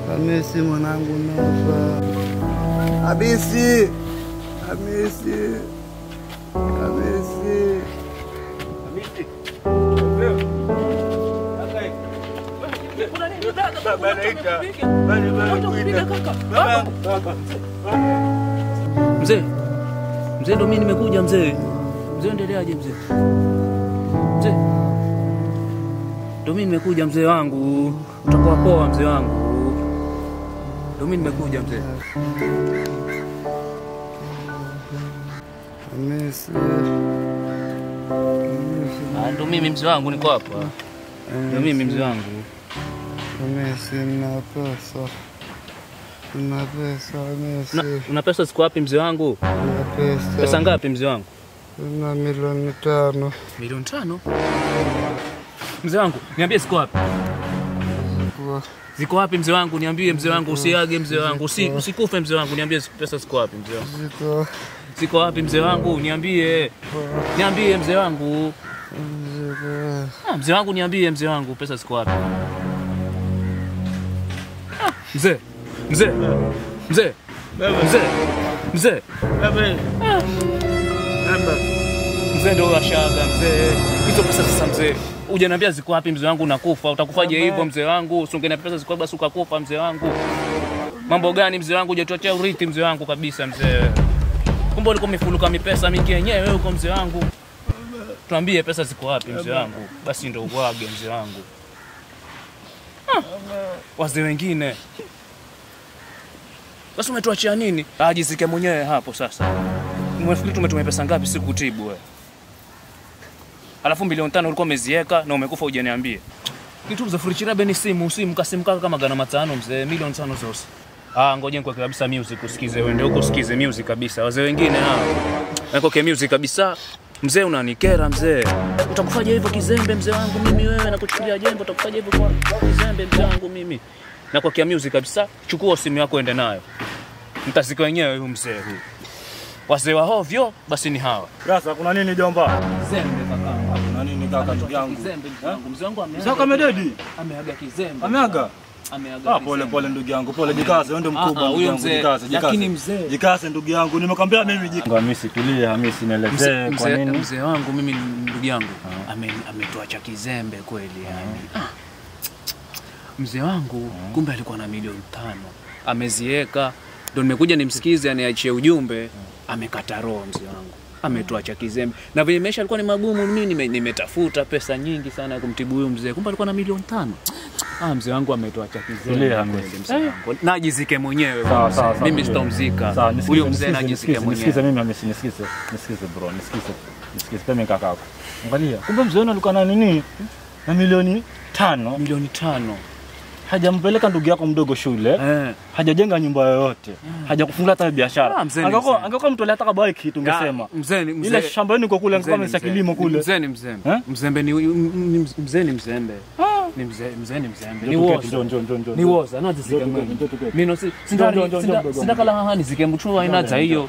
Hamisi mwanangu nafa. Hamisi. Hamisi. Hamisi. Hamisi. Mzee. Mzee ndo mimi nimekuja mzee. Mzee endeleaje mzee? Mzee. Ndo mimi nimekuja mzee wangu. Utakuwa poa mzee wangu. Ndo mimi nimekuja mzee. Hamisi. Ndo mimi mzee wangu niko hapa. Ndo mimi mzee wangu. Hamisi na pesa. Una pesa Hamisi. Una pesa ziko wapi mzee wangu? Una pesa. Pesa ngapi mzee wangu? Una milioni 5. Milioni 5? Mzee wangu, niambie ziko wapi? Ziko wapi mzee wangu? Niambie mzee wangu, usiage mzee wangu, usikufe mzee wangu, niambie pesa ziko wapi mzee wangu? Ziko wapi mzee wangu? Niambie. Niambie mzee wangu. Mzee wangu niambie mzee wangu, pesa ziko wapi? Mzee. Mzee. Mzee. Mzee. Mzee. Mzee ndo washaga mzee. Hizo pesa sasa mzee. Hujaniambia ziko wapi mzee wangu, nakufa. Utakufaje hivyo mzee wangu? Usingena pesa ziko basi ukakufa mzee wangu. Mambo gani mzee wangu, hujatuachia urithi mzee wangu kabisa mzee. Kumbe ulikuwa umefuluka mipesa mingi yenyewe wewe uko mzee wangu. Tuambie pesa ziko wapi mzee wangu? Basi ndo uwage mzee wangu. Wazee wengine. Basi umetuachia nini? Ajizike mwenyewe hapo sasa. Umefikiri tumetumia pesa ngapi sikutibu wewe? Alafu milioni 5 ulikuwa umezieka na umekufa hujaniambia. Kitu za furichira beni simu kasimkaka kama gana 5 mzee, milioni 5 zote. Ngoja kwa kabisa music usikize wewe, ndio uko usikize music kabisa. Wazee wengine nako ke music kabisa. Mzee unanikera mzee. Utakufaje hivyo kizembe mzee wangu mimi wewe, nakuchukulia jembe, utakufaje hivyo kwa kizembe mzee wangu mimi. Na kwa music kabisa, chukua simu yako ende nayo. Mtaziko wenyewe huyu mzee huyu. Wazee wa hovyo basi ni hawa. Sasa kuna nini jomba? Kizembe kaka. Kuna nini kaka ndugu yangu? Kizembe ndugu mzee wangu ameaga. Sasa kamededi? Ameaga kizembe. Ameaga? Ameaga. Pole pole ndugu yangu. Pole jikaze, wewe ndio mkubwa ndugu yangu. Jikaze. Lakini mzee. Jikaze ndugu yangu. Nimekwambia mimi jikaze. Hamisi tulia, Hamisi nielezee kwa nini? Mzee wangu mimi ndugu yangu ametuacha kizembe kweli yani. Mzee wangu kumbe alikuwa na milioni 5. Amezieka. Ndio nimekuja nimsikize aniachie ujumbe. Amekata roho mzee wangu. Ametuacha kizembe. Na vile maisha alikuwa ni magumu, mimi nimetafuta pesa nyingi sana ya kumtibu huyo mzee. Kumbe alikuwa na milioni 5. Mzee wangu ametuacha kizembe kweli mzee wangu. Najizike mwenyewe. Mimi sitomzika. Huyo mzee najizike mwenyewe. Nisikize mimi Hamisi, nisikize bro, nisikize peme kakako. Angalia, kumbe mzee wenu alikuwa na nini? Na milioni 5. Milioni 5. Hajampeleka ndugu yako mdogo shule, hajajenga nyumba yoyote, hajakufungua hata biashara. Angekuwa mtu aliyetaka bike tungesema. Ile shamba yenu iko kule, angekuwa amesa kilimo kule. Mzee ni mzembe. Mzembe ni mzee ni mzembe. Ni mzee ni mzembe. Ni woza. Ni woza. Na zisike mimi. Mimi sindakala hahani zike mchua ina za hiyo.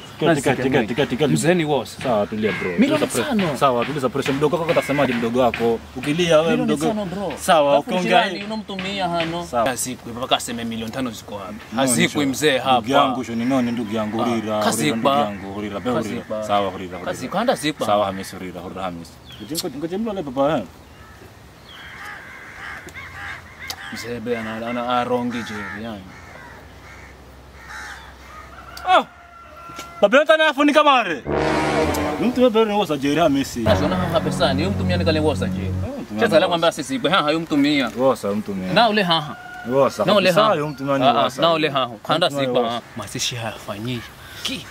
Mzee ni woza. Sawa tulia bro. Milioni 5. Sawa tuliza pressure mdogo wako utasemaje mdogo wako? Ukilia wewe mdogo. Sawa ukiongea unamtumia hano. Siku mpaka aseme milioni 5 ziko wapi? Hazikui mzee hapa. Ndugu yangu shoni none ndugu yangu rira. Ndugu yangu rira be rira. Sawa rira. Kazi kwanda zipa. Sawa Hamisi rira Hamisi. Ngoje mlo papa mzee be ana arongi je yani. Baba tena afunika mare. Mtu wewe ni wosa jeri Hamisi. Sasa na pesa ni mtumia nikale wosa je. Sasa la kwamba sisi be hayo mtumia. Wosa mtumia. Na ule haha. Wosa. Na ule haha. Mtumia ni wosa. Na ule haha. Kanda sipa masishi hayafanyiki.